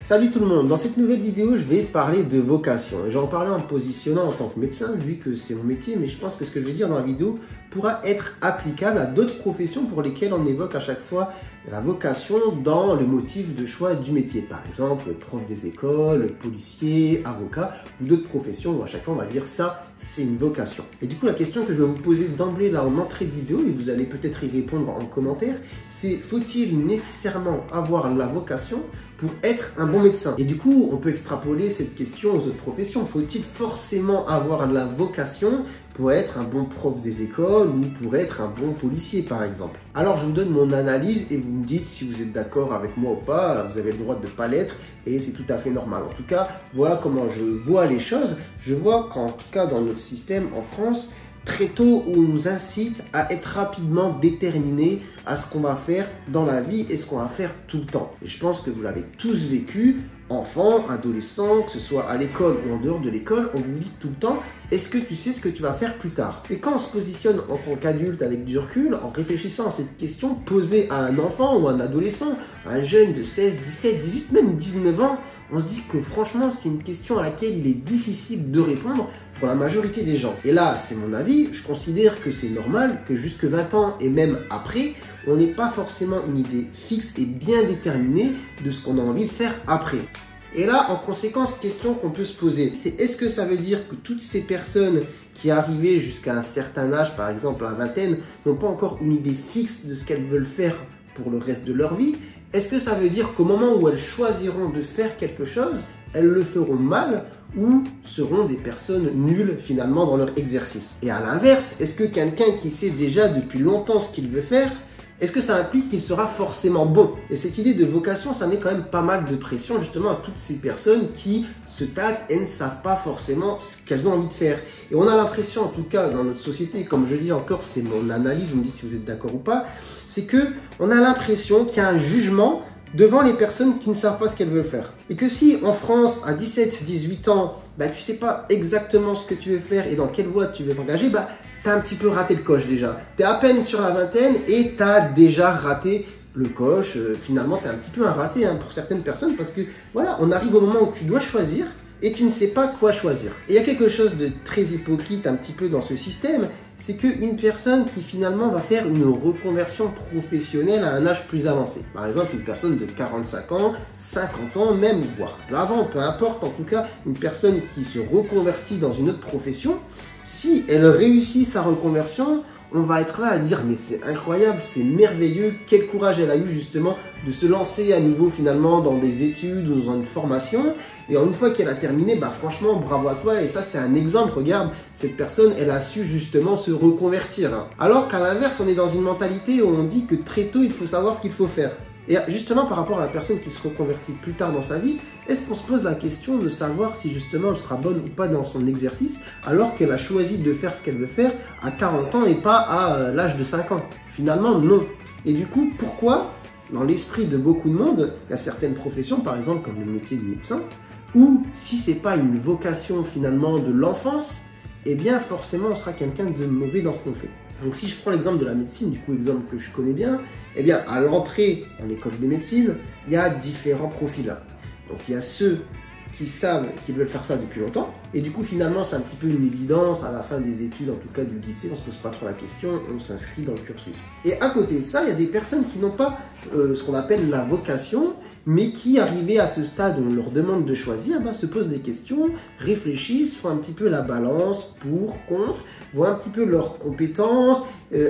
Salut tout le monde, dans cette nouvelle vidéo je vais parler de vocation. Je vais en parler en me positionnant en tant que médecin vu que c'est mon métier, mais je pense que ce que je vais dire dans la vidéo pourra être applicable à d'autres professions pour lesquelles on évoque à chaque fois la vocation dans le motif de choix du métier. Par exemple, prof des écoles, policier, avocat ou d'autres professions où à chaque fois on va dire ça c'est une vocation. Et du coup la question que je vais vous poser d'emblée là en entrée de vidéo, et vous allez peut-être y répondre en commentaire, c'est faut-il nécessairement avoir la vocation pour être un bon médecin? Et du coup, on peut extrapoler cette question aux autres professions. Faut-il forcément avoir la vocation pour être un bon prof des écoles ou pour être un bon policier, par exemple? Alors, je vous donne mon analyse et vous me dites si vous êtes d'accord avec moi ou pas. Vous avez le droit de ne pas l'être et c'est tout à fait normal. En tout cas, voilà comment je vois les choses. Je vois qu'en tout cas, dans notre système en France, très tôt, on nous incite à être rapidement déterminé à ce qu'on va faire dans la vie et ce qu'on va faire tout le temps. Et je pense que vous l'avez tous vécu, enfants, adolescents, que ce soit à l'école ou en dehors de l'école, on vous dit tout le temps, est-ce que tu sais ce que tu vas faire plus tard? Et quand on se positionne en tant qu'adulte avec du recul, en réfléchissant à cette question posée à un enfant ou un adolescent, un jeune de 16, 17, 18, même 19 ans, on se dit que franchement, c'est une question à laquelle il est difficile de répondre pour la majorité des gens. Et là, c'est mon avis, je considère que c'est normal que jusque 20 ans et même après, on n'ait pas forcément une idée fixe et bien déterminée de ce qu'on a envie de faire après. Et là, en conséquence, question qu'on peut se poser, c'est est-ce que ça veut dire que toutes ces personnes qui arrivaient jusqu'à un certain âge, par exemple la vingtaine, n'ont pas encore une idée fixe de ce qu'elles veulent faire pour le reste de leur vie? Est-ce que ça veut dire qu'au moment où elles choisiront de faire quelque chose, elles le feront mal ou seront des personnes nulles finalement dans leur exercice? Et à l'inverse, est-ce que quelqu'un qui sait déjà depuis longtemps ce qu'il veut faire, est-ce que ça implique qu'il sera forcément bon? Et cette idée de vocation, ça met quand même pas mal de pression justement à toutes ces personnes qui se tâtent et ne savent pas forcément ce qu'elles ont envie de faire. Et on a l'impression, en tout cas dans notre société, comme je dis encore, c'est mon analyse, vous me dites si vous êtes d'accord ou pas, c'est que on a l'impression qu'il y a un jugement devant les personnes qui ne savent pas ce qu'elles veulent faire. Et que si en France, à 17-18 ans, tu sais pas exactement ce que tu veux faire et dans quelle voie tu veux t'engager, t'as un petit peu raté le coche déjà. T'es à peine sur la vingtaine et t'as déjà raté le coche. Finalement, t'es un petit peu un raté pour certaines personnes parce que voilà, on arrive au moment où tu dois choisir et tu ne sais pas quoi choisir. Et il y a quelque chose de très hypocrite un petit peu dans ce système, c'est qu'une personne qui finalement va faire une reconversion professionnelle à un âge plus avancé. Par exemple, une personne de 45 ans, 50 ans, même voire avant, peu importe, en tout cas, une personne qui se reconvertit dans une autre profession, si elle réussit sa reconversion, on va être là à dire mais c'est incroyable, c'est merveilleux, quel courage elle a eu justement de se lancer à nouveau finalement dans des études ou dans une formation. Et une fois qu'elle a terminé, franchement bravo à toi. Et ça c'est un exemple, regarde, cette personne elle a su justement se reconvertir. Alors qu'à l'inverse on est dans une mentalité où on dit que très tôt il faut savoir ce qu'il faut faire. Et justement, par rapport à la personne qui se reconvertit plus tard dans sa vie, est-ce qu'on se pose la question de savoir si justement elle sera bonne ou pas dans son exercice alors qu'elle a choisi de faire ce qu'elle veut faire à 40 ans et pas à l'âge de 5 ans? Finalement, non. Et du coup, pourquoi, dans l'esprit de beaucoup de monde, il y a certaines professions, par exemple comme le métier de médecin, où si c'est pas une vocation finalement de l'enfance, eh bien forcément on sera quelqu'un de mauvais dans ce qu'on fait. Donc si je prends l'exemple de la médecine, du coup exemple que je connais bien, eh bien à l'entrée en école de médecine, il y a différents profils. Donc il y a ceux qui savent qu'ils veulent faire ça depuis longtemps, et du coup finalement c'est un petit peu une évidence à la fin des études, en tout cas du lycée, on se pose pas trop la question, on s'inscrit dans le cursus. Et à côté de ça, il y a des personnes qui n'ont pas ce qu'on appelle la vocation, mais qui, arrivés à ce stade où on leur demande de choisir, se posent des questions, réfléchissent, font un petit peu la balance pour, contre, voient un petit peu leurs compétences,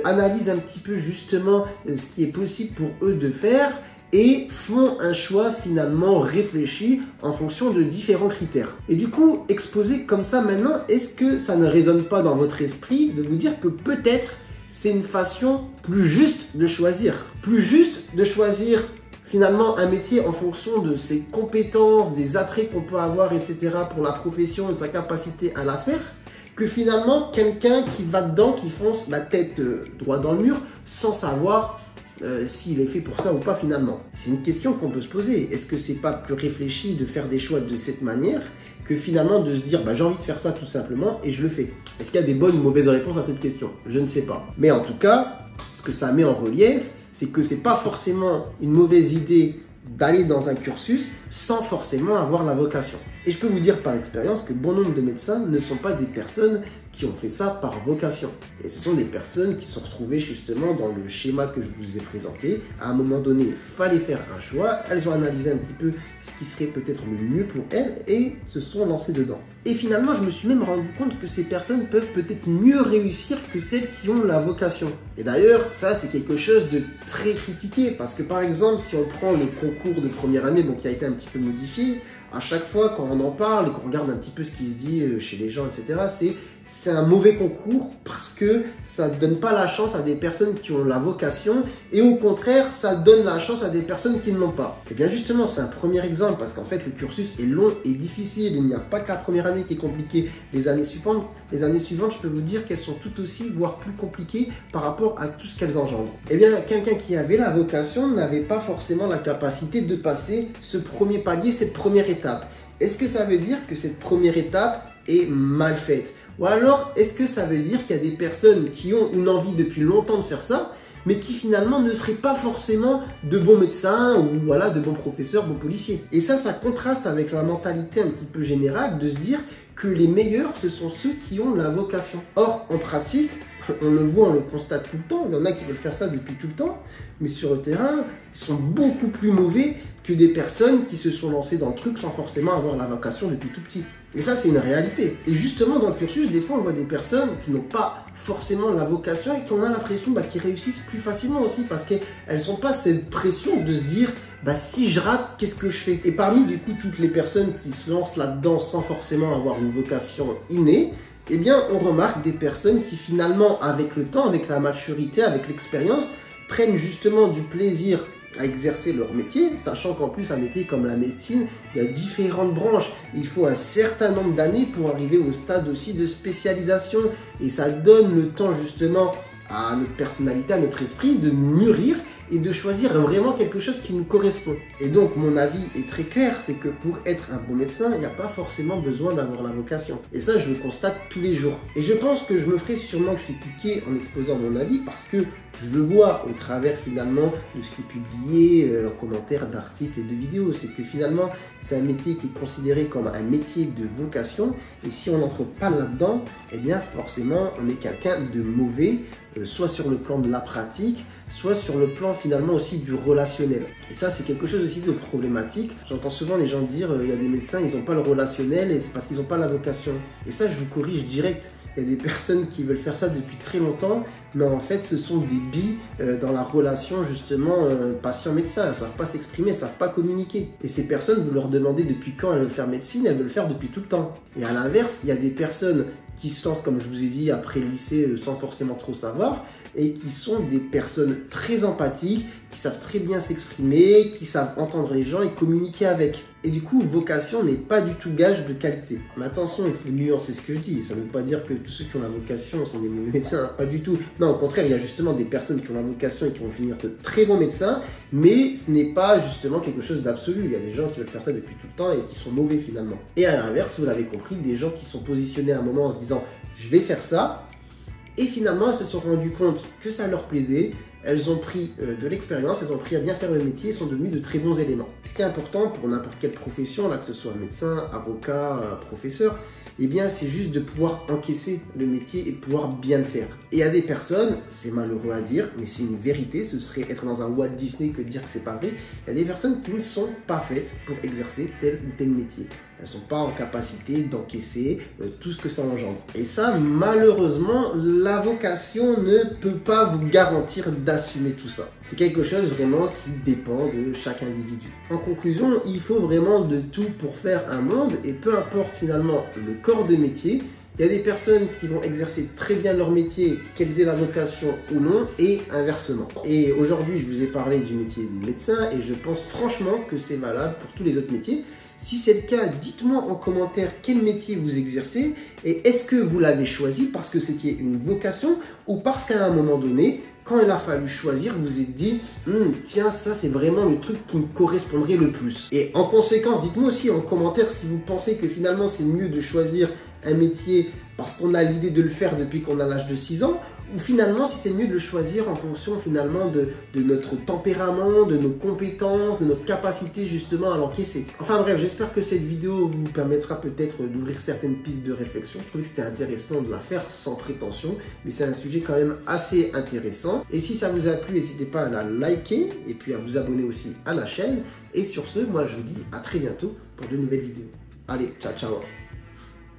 analysent un petit peu justement ce qui est possible pour eux de faire et font un choix finalement réfléchi en fonction de différents critères. Et du coup, exposé comme ça maintenant, est-ce que ça ne résonne pas dans votre esprit de vous dire que peut-être c'est une façon plus juste de choisir? Plus juste de choisir finalement un métier en fonction de ses compétences, des attraits qu'on peut avoir, etc. pour la profession et de sa capacité à la faire, que finalement quelqu'un qui va dedans, qui fonce la tête droit dans le mur sans savoir s'il est fait pour ça ou pas finalement. C'est une question qu'on peut se poser. Est-ce que c'est pas plus réfléchi de faire des choix de cette manière que finalement de se dire j'ai envie de faire ça tout simplement et je le fais? Est-ce qu'il y a des bonnes ou mauvaises réponses à cette question? Je ne sais pas. Mais en tout cas, ce que ça met en relief, c'est que c'est pas forcément une mauvaise idée d'aller dans un cursus sans forcément avoir la vocation. Et je peux vous dire par expérience que bon nombre de médecins ne sont pas des personnes qui ont fait ça par vocation. Et ce sont des personnes qui se sont retrouvées justement dans le schéma que je vous ai présenté. À un moment donné, il fallait faire un choix. Elles ont analysé un petit peu ce qui serait peut-être le mieux pour elles et se sont lancées dedans. Et finalement, je me suis même rendu compte que ces personnes peuvent peut-être mieux réussir que celles qui ont la vocation. Et d'ailleurs, ça, c'est quelque chose de très critiqué parce que par exemple, si on prend le concours de première année, donc qui a été un petit peu modifié, à chaque fois quand on en parle et qu'on regarde un petit peu ce qui se dit chez les gens, etc., c'est un mauvais concours parce que ça ne donne pas la chance à des personnes qui ont la vocation et au contraire, ça donne la chance à des personnes qui ne l'ont pas. Et bien justement, c'est un premier exemple parce qu'en fait, le cursus est long et difficile. Il n'y a pas que la première année qui est compliquée. Les années suivantes, je peux vous dire qu'elles sont tout aussi, voire plus compliquées par rapport à tout ce qu'elles engendrent. Et bien, quelqu'un qui avait la vocation n'avait pas forcément la capacité de passer ce premier palier, cette première étape. Est-ce que ça veut dire que cette première étape est mal faite? Ou alors, est-ce que ça veut dire qu'il y a des personnes qui ont une envie depuis longtemps de faire ça, mais qui finalement ne seraient pas forcément de bons médecins ou voilà, de bons professeurs, bons policiers? Et ça contraste avec la mentalité un petit peu générale de se dire que les meilleurs, ce sont ceux qui ont la vocation. Or, en pratique, on le voit, on le constate tout le temps, il y en a qui veulent faire ça depuis tout le temps, mais sur le terrain, ils sont beaucoup plus mauvais que des personnes qui se sont lancées dans le truc sans forcément avoir la vocation depuis tout petit. Et ça, c'est une réalité. Et justement, dans le cursus, des fois, on voit des personnes qui n'ont pas forcément la vocation et qui ont l'impression qu'ils réussissent plus facilement aussi parce qu'elles n'ont pas cette pression de se dire si je rate, qu'est-ce que je fais? Et parmi du coup toutes les personnes qui se lancent là-dedans sans forcément avoir une vocation innée, eh bien, on remarque des personnes qui finalement, avec le temps, avec la maturité, avec l'expérience, prennent justement du plaisir à exercer leur métier, sachant qu'en plus, un métier comme la médecine, il y a différentes branches. Il faut un certain nombre d'années pour arriver au stade aussi de spécialisation. Et ça donne le temps justement à notre personnalité, à notre esprit de mûrir et de choisir vraiment quelque chose qui nous correspond. Et donc, mon avis est très clair, c'est que pour être un bon médecin, il n'y a pas forcément besoin d'avoir la vocation. Et ça, je le constate tous les jours. Et je pense que je me ferai sûrement critiquer en exposant mon avis parce que je le vois au travers finalement de ce qui est publié en commentaire d'articles et de vidéos. C'est que finalement, c'est un métier qui est considéré comme un métier de vocation. Et si on n'entre pas là-dedans, eh bien forcément, on est quelqu'un de mauvais, soit sur le plan de la pratique, soit sur le plan finalement aussi du relationnel. Et ça, c'est quelque chose aussi de problématique. J'entends souvent les gens dire, il y a des médecins, ils n'ont pas le relationnel et c'est parce qu'ils n'ont pas la vocation. Et ça, je vous corrige direct. Il y a des personnes qui veulent faire ça depuis très longtemps, mais en fait, ce sont des billes dans la relation justement patient-médecin. Elles ne savent pas s'exprimer, elles ne savent pas communiquer. Et ces personnes, vous leur demandez depuis quand elles veulent faire médecine, elles veulent le faire depuis tout le temps. Et à l'inverse, il y a des personnes qui se lancent, comme je vous ai dit, après le lycée sans forcément trop savoir, et qui sont des personnes très empathiques, qui savent très bien s'exprimer, qui savent entendre les gens et communiquer avec. Et du coup, vocation n'est pas du tout gage de qualité. Mais attention, il faut nuancer ce que je dis. Ça ne veut pas dire que tous ceux qui ont la vocation sont des mauvais médecins, pas du tout. Non, au contraire, il y a justement des personnes qui ont la vocation et qui vont finir de très bons médecins, mais ce n'est pas justement quelque chose d'absolu. Il y a des gens qui veulent faire ça depuis tout le temps et qui sont mauvais finalement. Et à l'inverse, vous l'avez compris, des gens qui sont positionnés à un moment en se disant « je vais faire ça », et finalement, elles se sont rendues compte que ça leur plaisait, elles ont pris de l'expérience, elles ont appris à bien faire le métier et sont devenues de très bons éléments. Ce qui est important pour n'importe quelle profession, là, que ce soit médecin, avocat, professeur, eh bien, c'est juste de pouvoir encaisser le métier et de pouvoir bien le faire. Et il y a des personnes, c'est malheureux à dire, mais c'est une vérité, ce serait être dans un Walt Disney que de dire que c'est pas vrai, il y a des personnes qui ne sont pas faites pour exercer tel ou tel métier. Elles ne sont pas en capacité d'encaisser tout ce que ça engendre. Et ça, malheureusement, la vocation ne peut pas vous garantir d'assumer tout ça. C'est quelque chose vraiment qui dépend de chaque individu. En conclusion, il faut vraiment de tout pour faire un monde et peu importe finalement le corps de métier, il y a des personnes qui vont exercer très bien leur métier, qu'elles aient la vocation ou non, et inversement. Et aujourd'hui, je vous ai parlé du métier de médecin et je pense franchement que c'est valable pour tous les autres métiers. Si c'est le cas, dites-moi en commentaire quel métier vous exercez et est-ce que vous l'avez choisi parce que c'était une vocation ou parce qu'à un moment donné, quand il a fallu choisir, vous vous êtes dit tiens, ça c'est vraiment le truc qui me correspondrait le plus. Et en conséquence, dites-moi aussi en commentaire si vous pensez que finalement c'est mieux de choisir un métier parce qu'on a l'idée de le faire depuis qu'on a l'âge de 6 ans ou finalement si c'est mieux de le choisir en fonction finalement de notre tempérament, de nos compétences, de notre capacité justement à l'encaisser. Enfin bref, j'espère que cette vidéo vous permettra peut-être d'ouvrir certaines pistes de réflexion. Je trouvais que c'était intéressant de la faire sans prétention, mais c'est un sujet quand même assez intéressant. Et si ça vous a plu, n'hésitez pas à la liker et puis à vous abonner aussi à la chaîne. Et sur ce, moi je vous dis à très bientôt pour de nouvelles vidéos. Allez, ciao ciao.